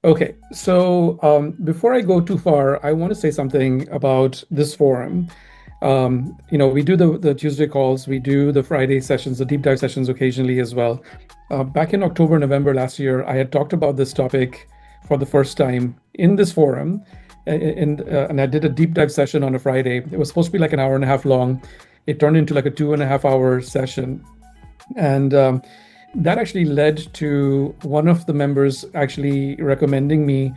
Okay, so before I go too far, I want to say something about this forum. We do the Tuesday calls, we do the Friday sessions, the deep dive sessions occasionally as well. Back in October, November last year, I had talked about this topic for the first time in this forum, and I did a deep dive session on a Friday. It was supposed to be like an hour and a half long. It turned into like a 2.5 hour session. And that actually led to one of the members actually recommending me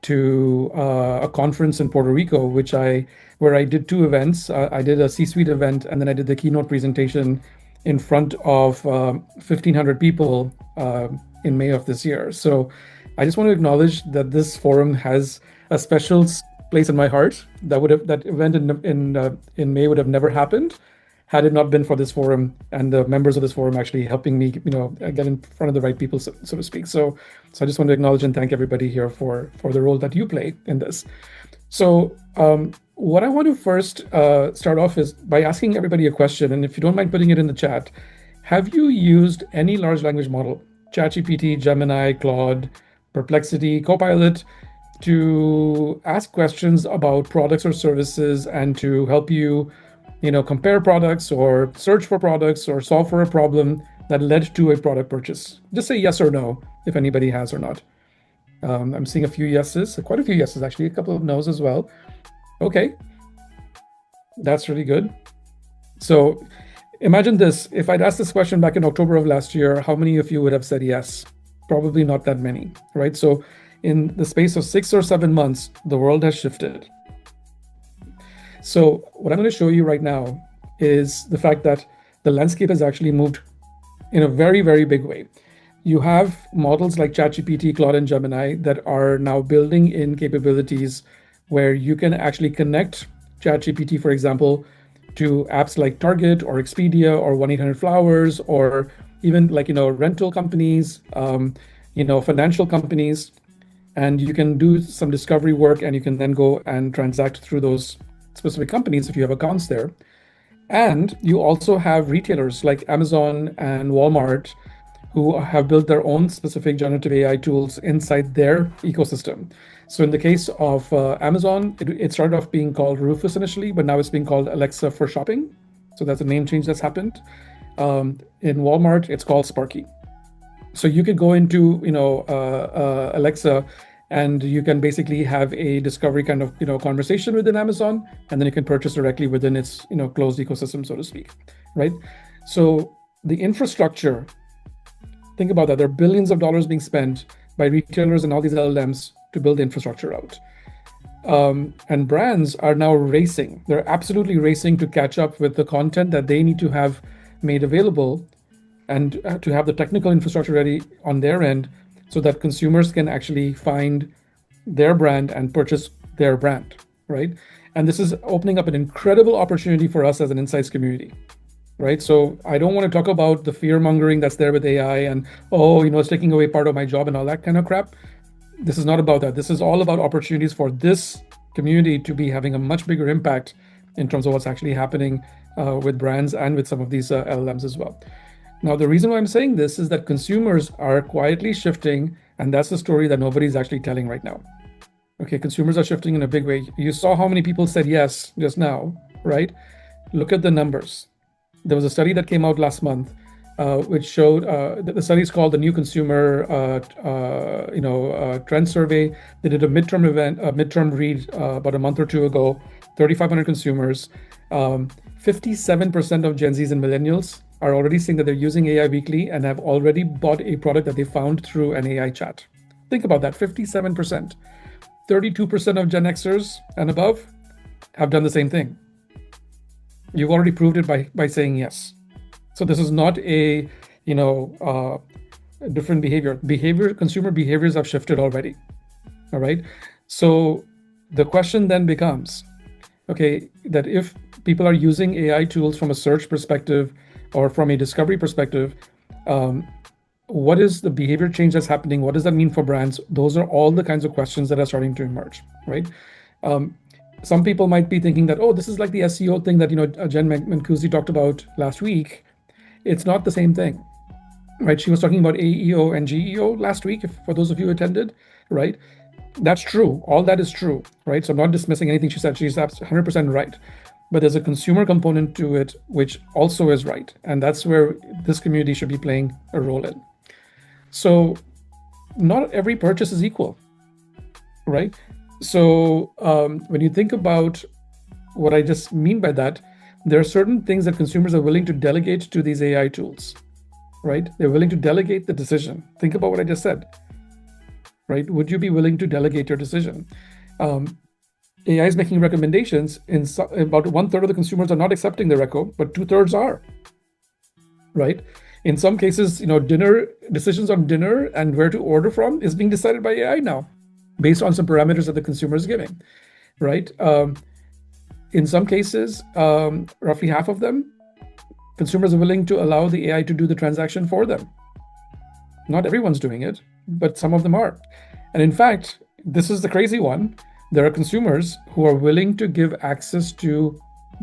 to a conference in Puerto Rico, where I did two events. I did a C-suite event, and then I did the keynote presentation in front of 1,500 people in May of this year. So I just want to acknowledge that this forum has a special place in my heart. That event in May would have never happened had it not been for this forum and the members of this forum actually helping me, get in front of the right people, so to speak. So I just want to acknowledge and thank everybody here for the role that you play in this. So what I want to first start off is by asking everybody a question, and if you don't mind putting it in the chat, have you used any large language model, ChatGPT, Gemini, Claude, Perplexity, Copilot, to ask questions about products or services and to help you compare products or search for products or solve for a problem that led to a product purchase? Just say yes or no if anybody has or not. I'm seeing a few yeses, quite a few yeses actually, a couple of no's as well. Okay, that's really good. So imagine this, if I'd asked this question back in October of last year, how many of you would have said yes? Probably not that many, right? So in the space of 6 or 7 months, the world has shifted. So what I'm going to show you right now is the fact that the landscape has actually moved in a very, very big way. You have models like ChatGPT, Claude, and Gemini that are now building in capabilities where you can actually connect ChatGPT, for example, to apps like Target or Expedia or 1-800-Flowers, or even like, rental companies, financial companies. And you can do some discovery work and you can then go and transact through those specific companies if you have accounts there. And you also have retailers like Amazon and Walmart who have built their own specific generative AI tools inside their ecosystem. So in the case of Amazon, it started off being called Rufus initially, but now it's being called Alexa for shopping. So that's a name change that's happened. In Walmart, it's called Sparky. So you could go into Alexa, and you can basically have a discovery kind of conversation within Amazon, and then you can purchase directly within its closed ecosystem, so to speak, right? So the infrastructure, think about that. There are billions of dollars being spent by retailers and all these LLMs to build the infrastructure out. And brands are now racing. They're absolutely racing to catch up with the content that they need to have made available and to have the technical infrastructure ready on their end so that consumers can actually find their brand and purchase their brand, right? And this is opening up an incredible opportunity for us as an insights community, right? So I don't want to talk about the fear mongering that's there with AI and, it's taking away part of my job and all that kind of crap. This is not about that. This is all about opportunities for this community to be having a much bigger impact in terms of what's actually happening with brands and with some of these LLMs as well. Now, the reason why I'm saying this is that consumers are quietly shifting, and that's the story that nobody's actually telling right now. Okay, consumers are shifting in a big way. You saw how many people said yes just now, right? Look at the numbers. There was a study that came out last month, which showed the study is called the New Consumer Trend Survey. They did a midterm read about a month or two ago. 3,500 consumers. 57% of Gen Zs and millennials are already saying that they're using AI weekly and have already bought a product that they found through an AI chat. Think about that, 57%. 32% of Gen Xers and above have done the same thing. You've already proved it by saying yes. So this is not a different behavior. Consumer behaviors have shifted already. All right. So the question then becomes, okay, that if people are using AI tools from a search perspective or from a discovery perspective, what is the behavior change that's happening? What does that mean for brands? Those are all the kinds of questions that are starting to emerge, right? Some people might be thinking that, this is like the SEO thing that Jen Mancusi talked about last week. It's not the same thing. right? She was talking about AEO and GEO last week, for those of you who attended, right? That's true. All that is true, right? So I'm not dismissing anything she said. She's 100% right. But there's a consumer component to it, which also is right. And that's where this community should be playing a role in. So not every purchase is equal, right? So when you think about what I just mean by that, there are certain things that consumers are willing to delegate to these AI tools, right? They're willing to delegate the decision. Think about what I just said, right? Would you be willing to delegate your decision? AI is making recommendations. About 1/3 of the consumers are not accepting the reco, but 2/3 are, right? In some cases, dinner decisions on dinner and where to order from is being decided by AI now, based on some parameters that the consumer is giving, right? In some cases, roughly half of them, consumers are willing to allow the AI to do the transaction for them. Not everyone's doing it, but some of them are. And in fact, this is the crazy one. There are consumers who are willing to give access to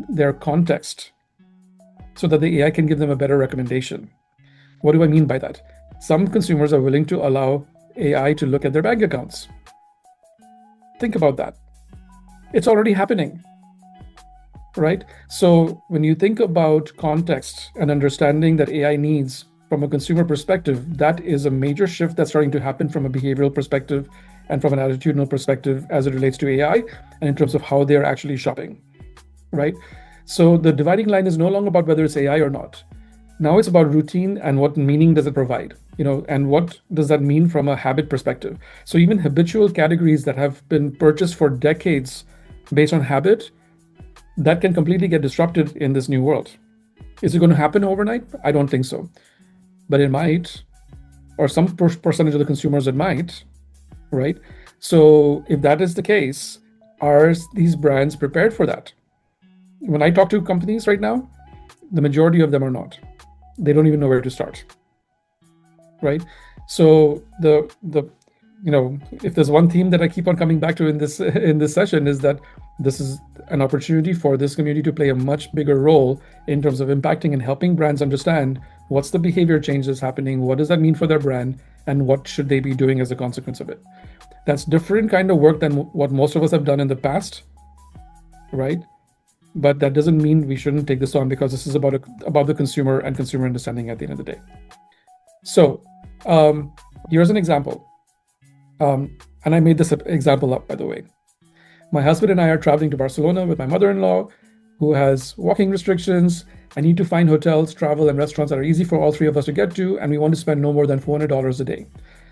their context so that the AI can give them a better recommendation. What do I mean by that? Some consumers are willing to allow AI to look at their bank accounts. Think about that. It's already happening, right? So when you think about context and understanding that AI needs from a consumer perspective, that is a major shift that's starting to happen from a behavioral perspective and from an attitudinal perspective as it relates to AI and in terms of how they're actually shopping, right? So the dividing line is no longer about whether it's AI or not. Now it's about routine and what meaning does it provide, and what does that mean from a habit perspective. So even habitual categories that have been purchased for decades based on habit, that can completely get disrupted in this new world. Is it going to happen overnight? I don't think so. But it might, or some percentage of the consumers it might, right? So if that is the case, are these brands prepared for that? When I talk to companies right now, the majority of them are not. They don't even know where to start, right? So if there's one theme that I keep on coming back to in this session, is that this is an opportunity for this community to play a much bigger role in terms of impacting and helping brands understand what's the behavior change that's happening, what does that mean for their brand, and what should they be doing as a consequence of it. That's different kind of work than what most of us have done in the past, right? But that doesn't mean we shouldn't take this on, because this is about the consumer and consumer understanding at the end of the day. So here's an example. And I made this example up, by the way. My husband and I are traveling to Barcelona with my mother-in-law, who has walking restrictions. I need to find hotels, travel, and restaurants that are easy for all three of us to get to, and we want to spend no more than $400 a day.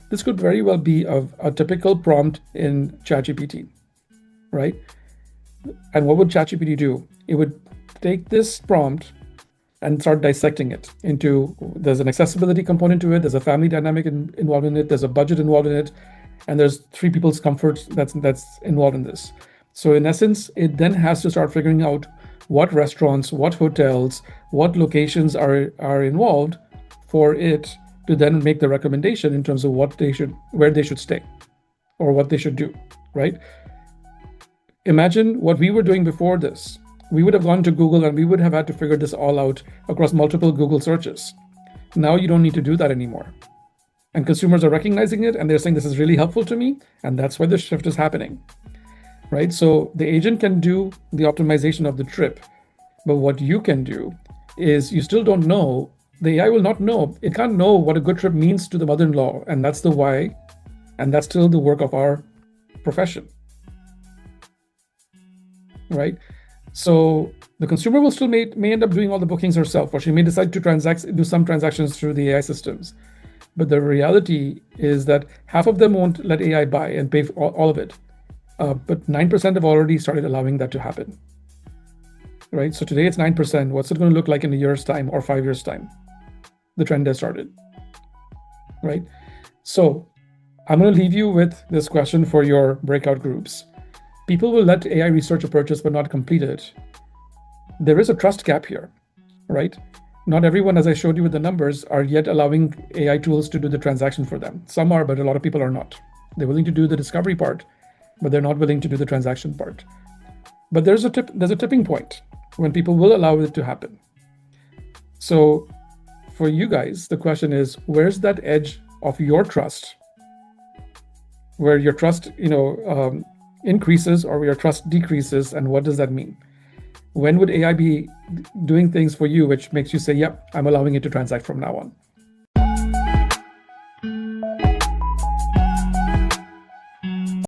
This could very well be a typical prompt in ChatGPT, right? And what would ChatGPT do? It would take this prompt and start dissecting it into, there's an accessibility component to it, there's a family dynamic involved in it, there's a budget involved in it, and there's three people's comfort that's involved in this. So in essence, it then has to start figuring out what restaurants, what hotels, what locations are involved for it to then make the recommendation in terms of where they should stay or what they should do, right? Imagine what we were doing before this. We would have gone to Google and we would have had to figure this all out across multiple Google searches. Now you don't need to do that anymore. And consumers are recognizing it and they're saying this is really helpful to me, and that's why the shift is happening, right? So the agent can do the optimization of the trip, but what you can do is you still don't know, the AI will not know, it can't know what a good trip means to the mother-in-law, and that's the why, and that's still the work of our profession, right? So the consumer will still may end up doing all the bookings herself, or she may decide to do some transactions through the AI systems. But the reality is that half of them won't let AI buy and pay for all of it. But 9% have already started allowing that to happen, right? So today it's 9%. What's it going to look like in a year's time or 5 years' time? The trend has started, right? So I'm going to leave you with this question for your breakout groups. People will let AI research a purchase but not complete it. There is a trust gap here, right? Not everyone, as I showed you with the numbers, are yet allowing AI tools to do the transaction for them. Some are, but a lot of people are not. They're willing to do the discovery part, but they're not willing to do the transaction part. But there's a tipping point when people will allow it to happen. So for you guys, the question is, where's that edge of your trust, where your trust, increases or where your trust decreases, and what does that mean? When would AI be doing things for you which makes you say, "Yep, I'm allowing it to transact from now on"?